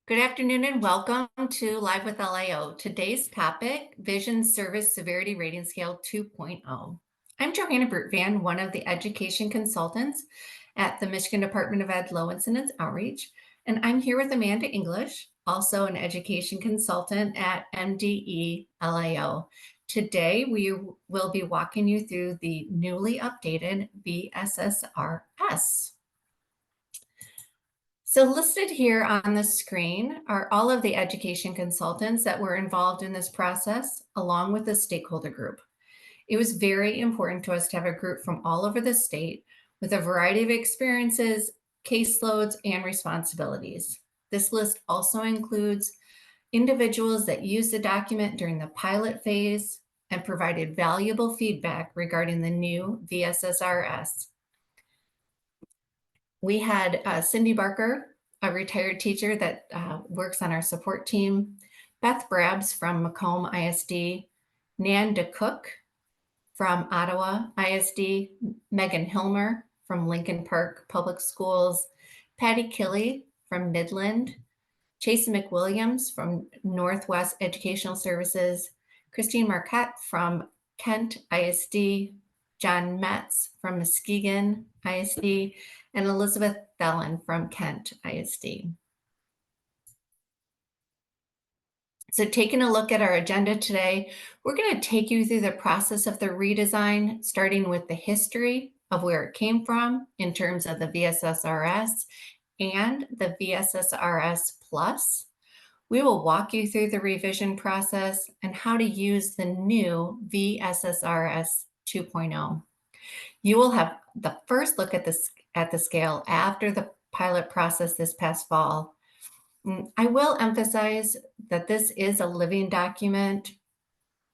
Good afternoon and welcome to Live with LIO. Today's topic, Vision Service Severity Rating Scale 2.0. I'm Johanna Bertvan, one of the education consultants at the Michigan Department of Ed Low Incidence Outreach, and I'm here with Amanda English, also an education consultant at MDE-LIO. Today, we will be walking you through the newly updated VSSRS. So listed here on the screen are all of the education consultants that were involved in this process, along with the stakeholder group. It was very important to us to have a group from all over the state with a variety of experiences, caseloads, and responsibilities. This list also includes individuals that used the document during the pilot phase and provided valuable feedback regarding the new VSSRS. We had Cindy Barker, a retired teacher that works on our support team, Beth Brabs from Macomb ISD, Nan DeCook from Ottawa ISD, Megan Hilmer from Lincoln Park Public Schools, Patty Killey from Midland, Chase McWilliams from Northwest Educational Services, Christine Marquette from Kent ISD, John Metz from Muskegon ISD, and Elizabeth Thelen from Kent ISD. So taking a look at our agenda today, we're going to take you through the process of the redesign, starting with the history of where it came from in terms of the VSSRS and the VSSRS Plus. We will walk you through the revision process and how to use the new VSSRS 2.0. You will have the first look at the scale after the pilot process this past fall. I will emphasize that this is a living document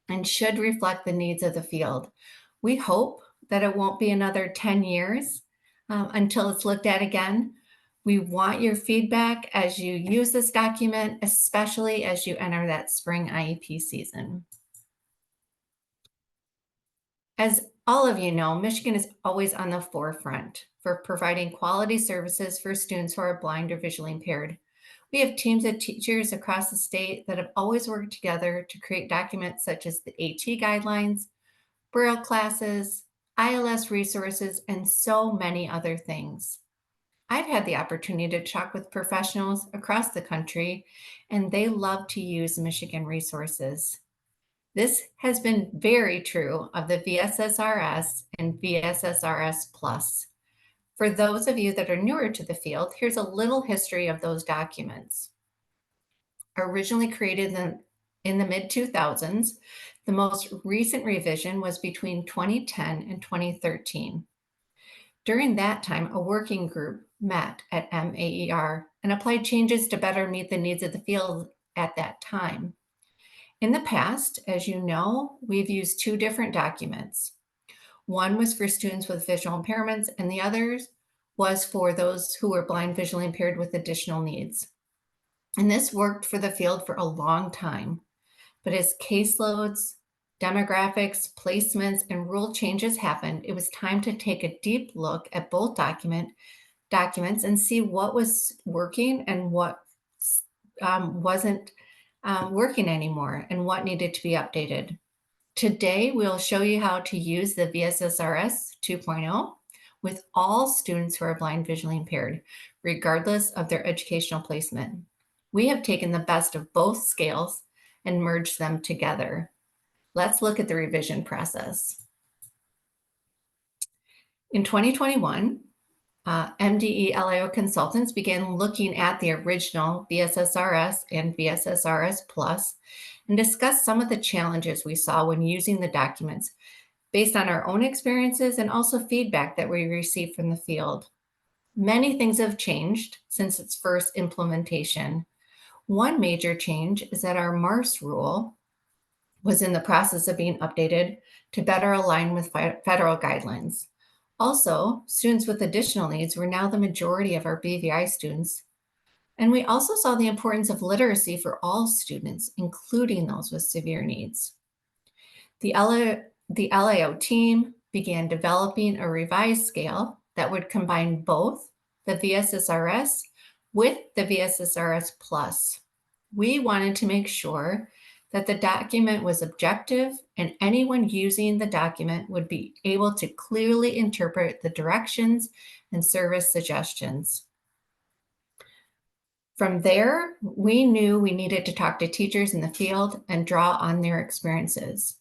and should reflect the needs of the field. We hope that it won't be another 10 years until it's looked at again. We want your feedback as you use this document, especially as you enter that spring IEP season. As all of you know, Michigan is always on the forefront for providing quality services for students who are blind or visually impaired. We have teams of teachers across the state that have always worked together to create documents such as the AT guidelines, Braille classes, ILS resources, and so many other things. I've had the opportunity to talk with professionals across the country, and they love to use Michigan resources. This has been very true of the VSSRS and VSSRS Plus. For those of you that are newer to the field, here's a little history of those documents. Originally created in the mid-2000s, the most recent revision was between 2010 and 2013. During that time, a working group met at MAER and applied changes to better meet the needs of the field at that time. In the past, as you know, we've used two different documents. One was for students with visual impairments, and the other was for those who were blind, visually impaired with additional needs. And this worked for the field for a long time. But as caseloads, demographics, placements, and rule changes happened, it was time to take a deep look at both documents and see what was working and what wasn't working anymore and what needed to be updated. Today, we'll show you how to use the VSSRS 2.0 with all students who are blind, visually impaired, regardless of their educational placement. We have taken the best of both scales and merged them together. Let's look at the revision process. In 2021, MDE-LIO consultants began looking at the original VSSRS and VSSRS Plus and discussed some of the challenges we saw when using the documents based on our own experiences and also feedback that we received from the field. Many things have changed since its first implementation. One major change is that our MARS rule was in the process of being updated to better align with federal guidelines. Also, students with additional needs were now the majority of our BVI students. And we also saw the importance of literacy for all students, including those with severe needs. The LIO team began developing a revised scale that would combine both the VSSRS With the VSSRS Plus, we wanted to make sure that the document was objective and anyone using the document would be able to clearly interpret the directions and service suggestions. From there, we knew we needed to talk to teachers in the field and draw on their experiences.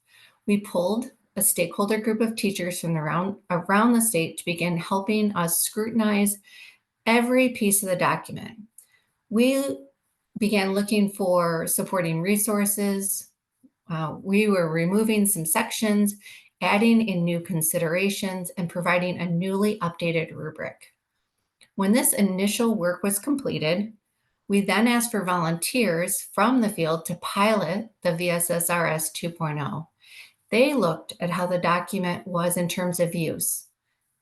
We pulled a stakeholder group of teachers from around the state to begin helping us scrutinize every piece of the document. We began looking for supporting resources. We were removing some sections, adding in new considerations, and providing a newly updated rubric. When this initial work was completed, we then asked for volunteers from the field to pilot the VSSRS 2.0. They looked at how the document was in terms of use.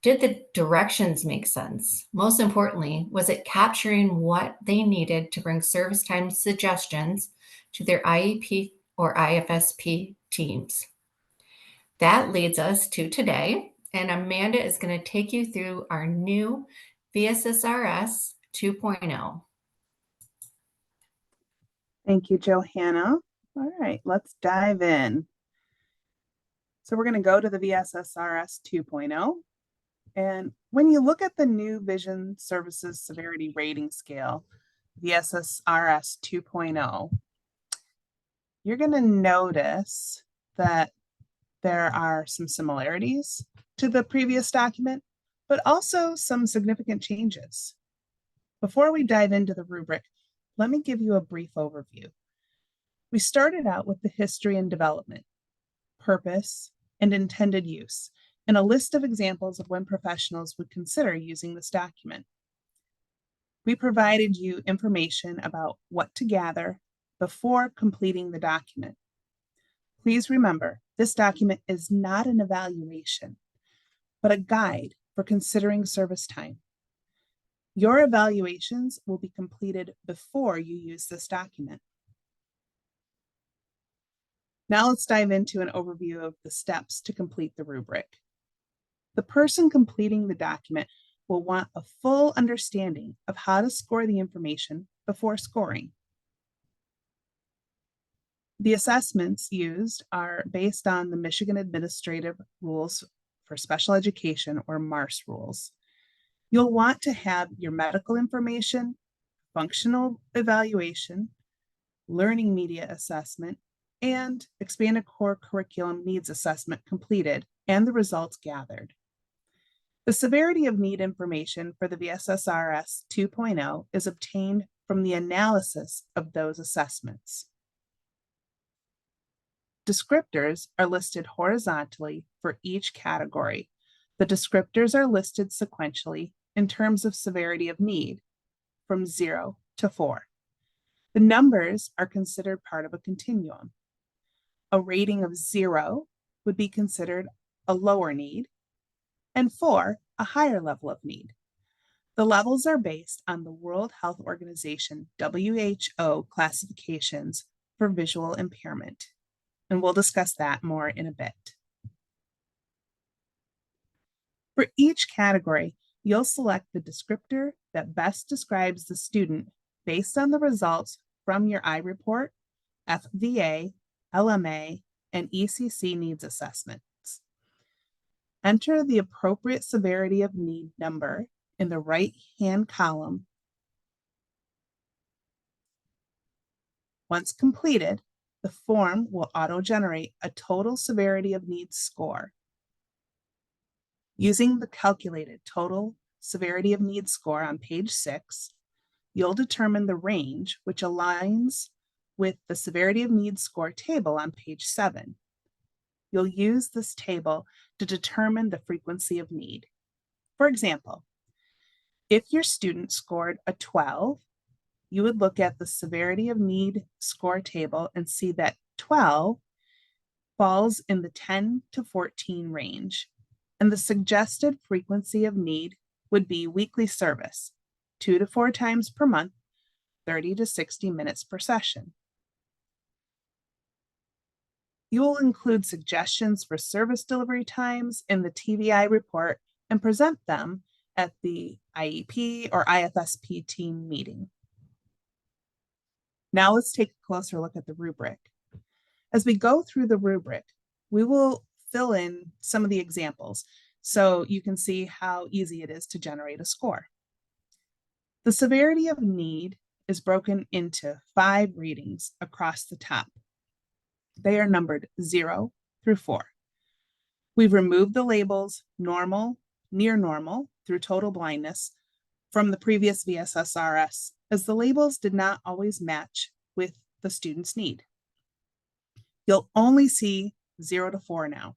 Did the directions make sense? Most importantly, was it capturing what they needed to bring service time suggestions to their IEP or IFSP teams? That leads us to today, and Amanda is going to take you through our new VSSRS 2.0. Thank you, Johanna. All right, let's dive in. So we're going to go to the VSSRS 2.0. And when you look at the new Vision Services Severity Rating Scale, VSSRS 2.0, you're going to notice that there are some similarities to the previous document, but also some significant changes. Before we dive into the rubric, let me give you a brief overview. We started out with the history and development, purpose, and intended use, and a list of examples of when professionals would consider using this document. We provided you information about what to gather before completing the document. Please remember, this document is not an evaluation, but a guide for considering service time. Your evaluations will be completed before you use this document. Now let's dive into an overview of the steps to complete the rubric. The person completing the document will want a full understanding of how to score the information before scoring. The assessments used are based on the Michigan Administrative Rules for Special Education, or MARS rules. You'll want to have your medical information, functional evaluation, learning media assessment, and expanded core curriculum needs assessment completed and the results gathered. The severity of need information for the VSSRS 2.0 is obtained from the analysis of those assessments. Descriptors are listed horizontally for each category. The descriptors are listed sequentially in terms of severity of need, from 0 to 4. The numbers are considered part of a continuum. A rating of 0 would be considered a lower need, and 4, a higher level of need. The levels are based on the World Health Organization, WHO, classifications for visual impairment, and we'll discuss that more in a bit. For each category, you'll select the descriptor that best describes the student based on the results from your iReport, FVA, LMA, and ECC needs assessments. Enter the appropriate severity of need number in the right-hand column. Once completed, the form will auto-generate a total severity of needs score. Using the calculated total severity of needs score on page 6, you'll determine the range, which aligns with the severity of needs score table on page 7. You'll use this table to determine the frequency of need. For example, if your student scored a 12, you would look at the severity of need score table and see that 12 falls in the 10 to 14 range, and the suggested frequency of need would be weekly service, 2 to 4 times per month, 30 to 60 minutes per session. You will include suggestions for service delivery times in the TVI report and present them at the IEP or IFSP team meeting. Now let's take a closer look at the rubric. As we go through the rubric, we will fill in some of the examples so you can see how easy it is to generate a score. The severity of need is broken into 5 readings across the top. They are numbered 0 through 4. We've removed the labels normal, near normal through total blindness from the previous VSSRS, as the labels did not always match with the student's need. You'll only see 0 to 4 now.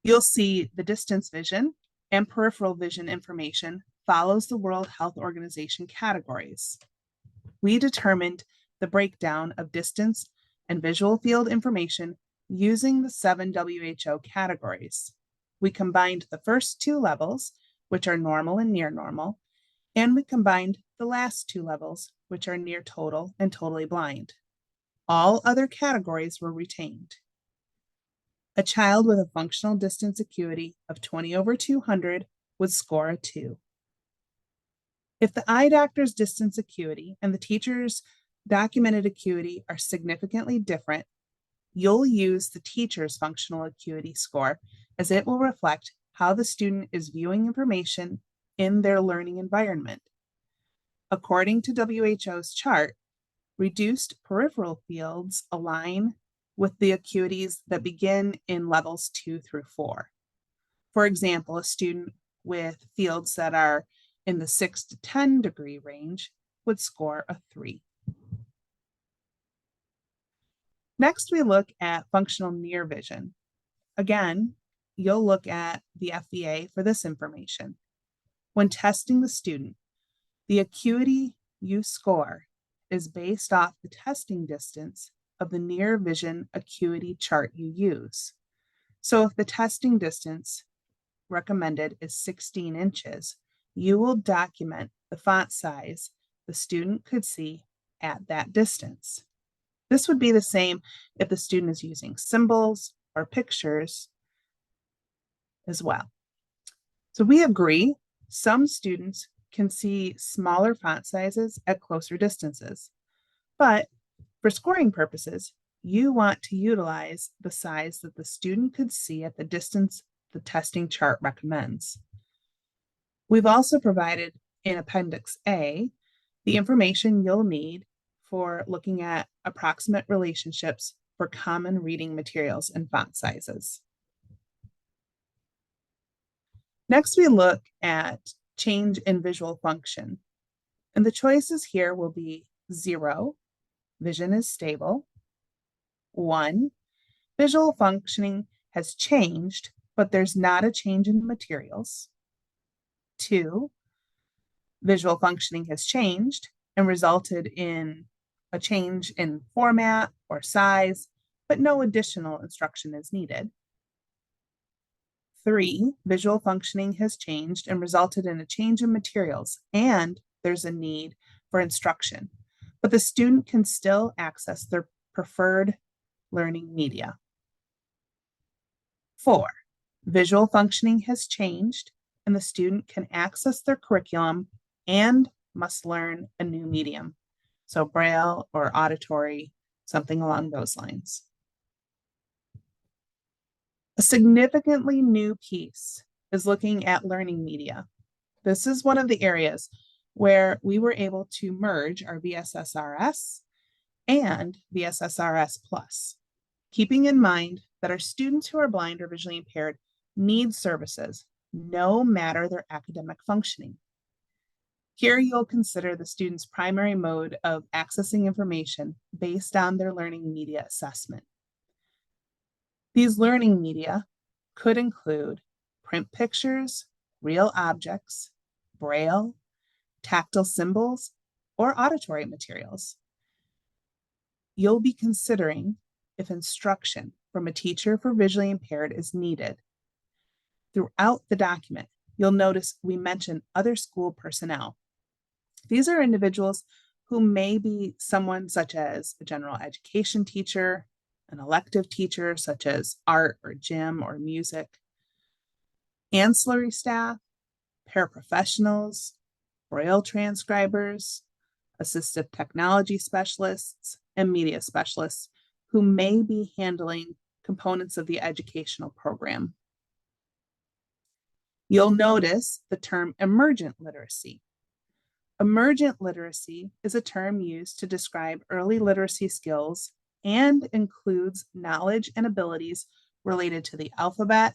You'll see the distance vision and peripheral vision information follows the World Health Organization categories. We determined the breakdown of distance and visual field information using the 7 WHO categories. We combined the first 2 levels, which are normal and near normal, and we combined the last 2 levels, which are near total and totally blind. All other categories were retained. A child with a functional distance acuity of 20/200 would score a 2. If the eye doctor's distance acuity and the teacher's documented acuity are significantly different, you'll use the teacher's functional acuity score, as it will reflect how the student is viewing information in their learning environment. According to WHO's chart, reduced peripheral fields align with the acuities that begin in levels 2 through 4. For example, a student with fields that are in the 6 to 10 degree range would score a 3. Next, we look at functional near vision. Again, you'll look at the FVA for this information. When testing the student, the acuity you score is based off the testing distance of the near vision acuity chart you use. So if the testing distance recommended is 16 inches, you will document the font size the student could see at that distance. This would be the same if the student is using symbols or pictures as well. So we agree some students can see smaller font sizes at closer distances, but for scoring purposes, you want to utilize the size that the student could see at the distance the testing chart recommends. We've also provided in Appendix A the information you'll need for looking at approximate relationships for common reading materials and font sizes. Next, we look at change in visual function. And the choices here will be 0, vision is stable. 1, visual functioning has changed, but there's not a change in the materials. 2, visual functioning has changed and resulted in a change in format or size, but no additional instruction is needed. 3, visual functioning has changed and resulted in a change in materials, and there's a need for instruction, but the student can still access their preferred learning media. 4, visual functioning has changed and the student can access their curriculum and must learn a new medium. So Braille or auditory, something along those lines. A significantly new piece is looking at learning media. This is one of the areas where we were able to merge our VSSRS and VSSRS Plus, keeping in mind that our students who are blind or visually impaired need services, no matter their academic functioning. Here you'll consider the student's primary mode of accessing information based on their learning media assessment. These learning media could include print pictures, real objects, Braille, tactile symbols, or auditory materials. You'll be considering if instruction from a teacher for visually impaired is needed. Throughout the document, you'll notice we mention other school personnel. These are individuals who may be someone such as a general education teacher, an elective teacher such as art or gym or music, ancillary staff, paraprofessionals, Braille transcribers, assistive technology specialists, and media specialists who may be handling components of the educational program. You'll notice the term emergent literacy. Emergent literacy is a term used to describe early literacy skills and includes knowledge and abilities related to the alphabet,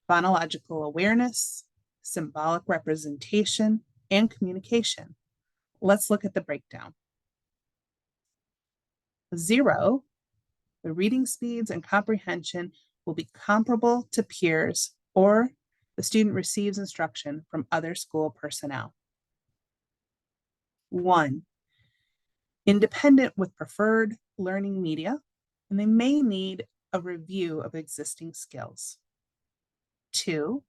phonological awareness, symbolic representation, and communication. Let's look at the breakdown. 0, the reading speeds and comprehension will be comparable to peers, or the student receives instruction from other school personnel. 1, independent with preferred learning media, and they may need a review of existing skills. 2,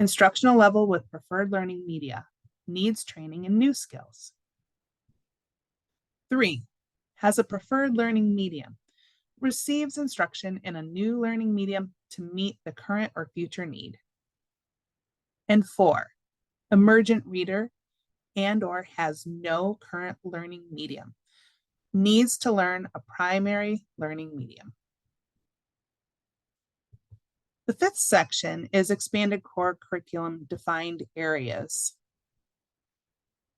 instructional level with preferred learning media, needs training in new skills. 3, has a preferred learning medium, receives instruction in a new learning medium to meet the current or future need. And 4, emergent reader and/or has no current learning medium, needs to learn a primary learning medium. The 5th section is expanded core curriculum defined areas.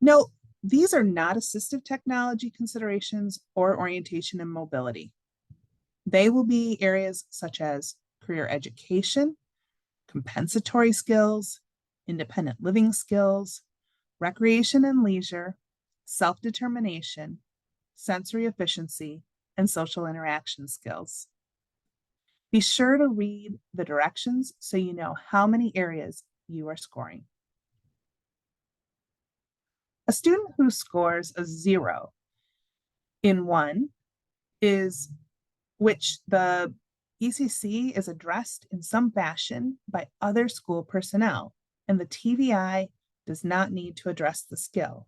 Note, these are not assistive technology considerations or orientation and mobility. They will be areas such as career education, compensatory skills, independent living skills, recreation and leisure, self-determination, sensory efficiency, and social interaction skills. Be sure to read the directions so you know how many areas you are scoring. A student who scores a 0 in 1 is which the ECC is addressed in some fashion by other school personnel, and the TVI does not need to address the skill.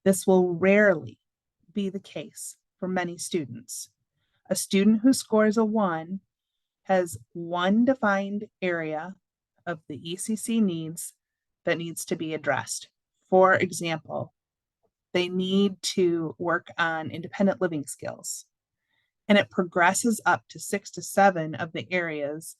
This will rarely be the case for many students. A student who scores a 1 has one defined area of the ECC needs that needs to be addressed. For example, they need to work on independent living skills, and it progresses up to 6 to 7 of the areas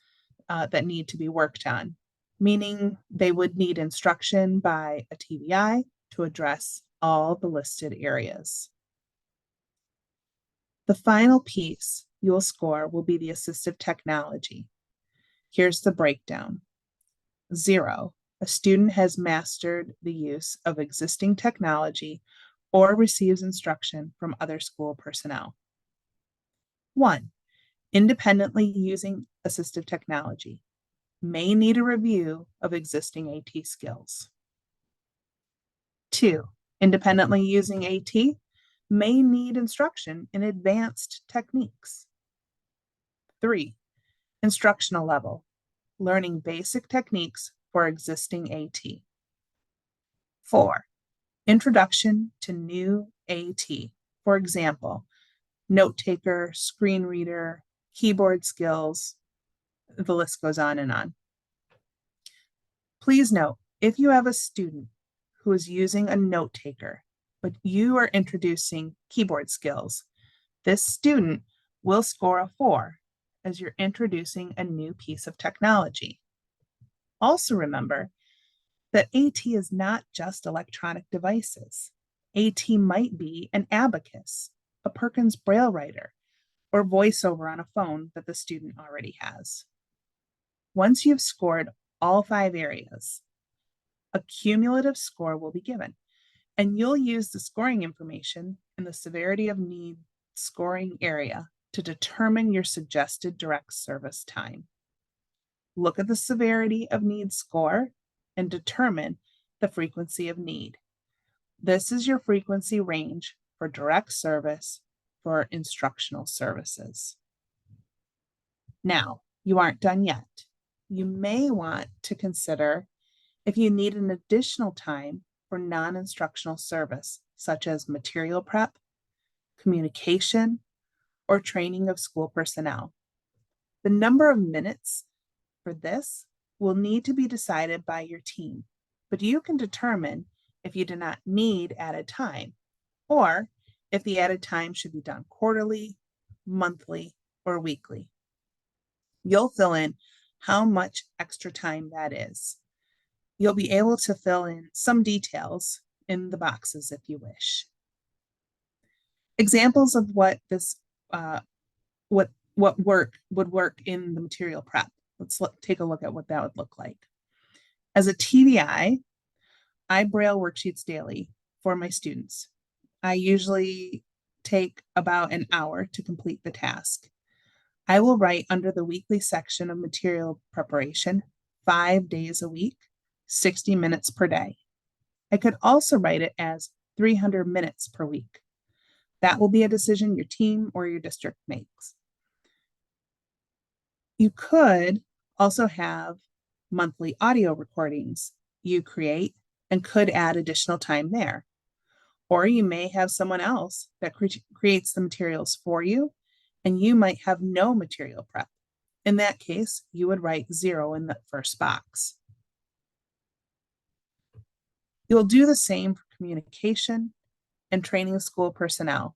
that need to be worked on, meaning they would need instruction by a TVI to address all the listed areas. The final piece you'll score will be the assistive technology. Here's the breakdown. 0, a student has mastered the use of existing technology or receives instruction from other school personnel. 1, independently using assistive technology, may need a review of existing AT skills. 2, independently using AT, may need instruction in advanced techniques. 3, instructional level, learning basic techniques for existing AT. 4, introduction to new AT, for example, note taker, screen reader, keyboard skills, the list goes on and on. Please note, if you have a student who is using a note taker, but you are introducing keyboard skills, this student will score a 4 as you're introducing a new piece of technology. Also remember that AT is not just electronic devices. AT might be an abacus, a Perkins Braille writer, or voiceover on a phone that the student already has. Once you've scored all 5 areas, a cumulative score will be given, and you'll use the scoring information in the severity of need scoring area to determine your suggested direct service time. Look at the severity of need score and determine the frequency of need. This is your frequency range for direct service for instructional services. Now, you aren't done yet. You may want to consider if you need an additional time for non-instructional service, such as material prep, communication, or training of school personnel. The number of minutes for this will need to be decided by your team but you can determine if you do not need added time, or if the added time should be done quarterly, monthly, or weekly. You'll fill in how much extra time that is. You'll be able to fill in some details in the boxes if you wish. Examples of what this what work would work in the material prep. Let's take a look at what that would look like. As a TBI, I braille worksheets daily for my students. I usually take about an hour to complete the task. I will write under the weekly section of material preparation 5 days a week, 60 minutes per day. I could also write it as 300 minutes per week. That will be a decision your team or your district makes. You could also have monthly audio recordings you create and could add additional time there. Or you may have someone else that creates the materials for you, and you might have no material prep. In that case, you would write 0 in the first box. You'll do the same for communication and training school personnel.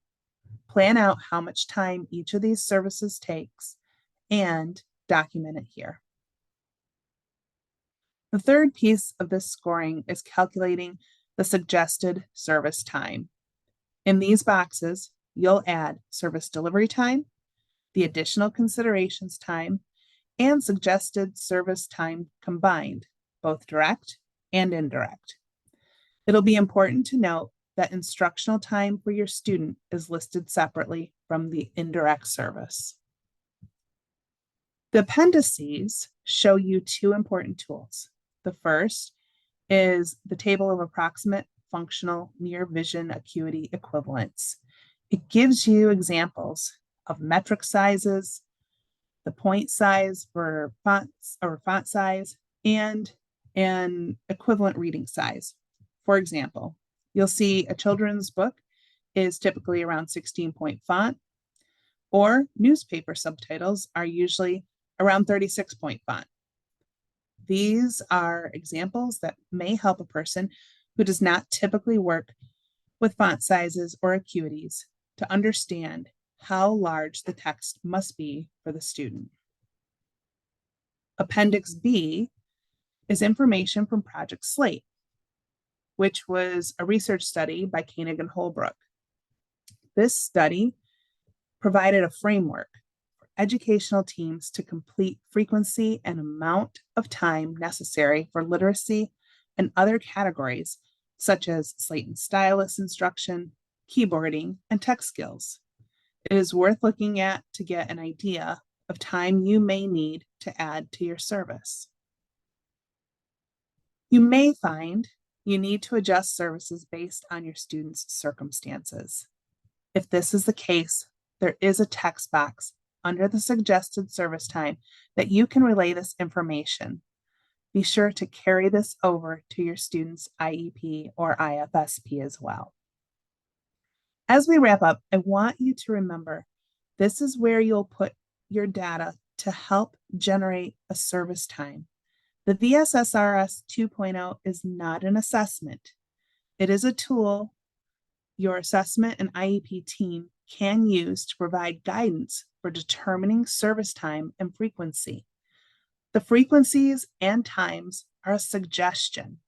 Plan out how much time each of these services takes and document it here. The third piece of this scoring is calculating the suggested service time. In these boxes, you'll add service delivery time, the additional considerations time, and suggested service time combined, both direct and indirect. It'll be important to note that instructional time for your student is listed separately from the indirect service. The appendices show you 2 important tools. The first is the table of approximate functional near vision acuity equivalents. It gives you examples of metric sizes, the point size for fonts or font size, and an equivalent reading size. For example, you'll see a children's book is typically around 16-point font, or newspaper subtitles are usually around 36-point font. These are examples that may help a person who does not typically work with font sizes or acuities to understand how large the text must be for the student. Appendix B is information from Project Slate, which was a research study by Koenig and Holbrook. This study provided a framework for educational teams to complete frequency and amount of time necessary for literacy and other categories, such as Slate and stylus instruction, keyboarding, and tech skills. It is worth looking at to get an idea of time you may need to add to your service. You may find you need to adjust services based on your students' circumstances. If this is the case, there is a text box under the suggested service time that you can relay this information. Be sure to carry this over to your student's IEP or IFSP as well. As we wrap up, I want you to remember this is where you'll put your data to help generate a service time. The VSSRS 2.0 is not an assessment. It is a tool your assessment and IEP team can use to provide guidance for determining service time and frequency. The frequencies and times are a suggestion,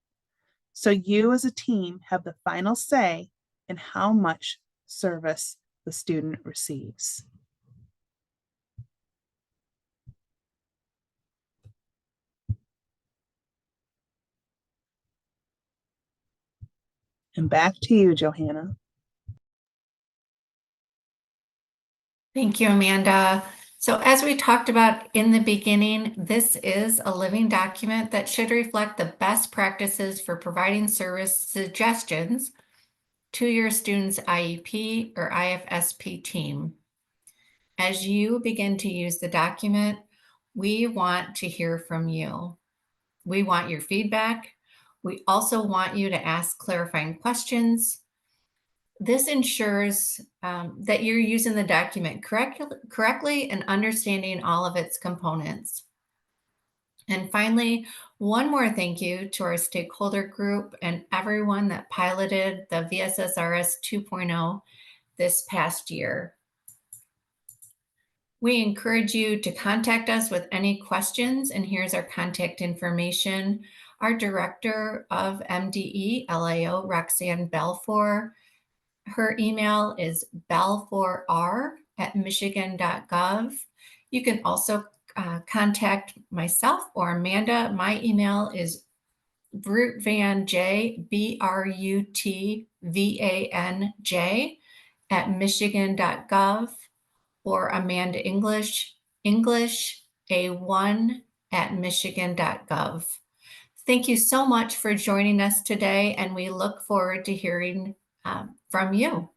so you as a team have the final say in how much service the student receives. And back to you, Johanna. Thank you, Amanda. So as we talked about in the beginning, this is a living document that should reflect the best practices for providing service suggestions to your student's IEP or IFSP team. As you begin to use the document, we want to hear from you. We want your feedback. We also want you to ask clarifying questions. This ensures that you're using the document correctly and understanding all of its components. And finally, one more thank you to our stakeholder group and everyone that piloted the VSSRS 2.0 this past year. We encourage you to contact us with any questions, and here's our contact information. Our Director of MDE-LIO, Roxanne Belfour, her email is belfour@michigan.gov. You can also contact myself or Amanda. My email is brutvanj, BRUTVANJ, @michigan.gov, or Amanda English, A1 @michigan.gov. Thank you so much for joining us today, and we look forward to hearing from you.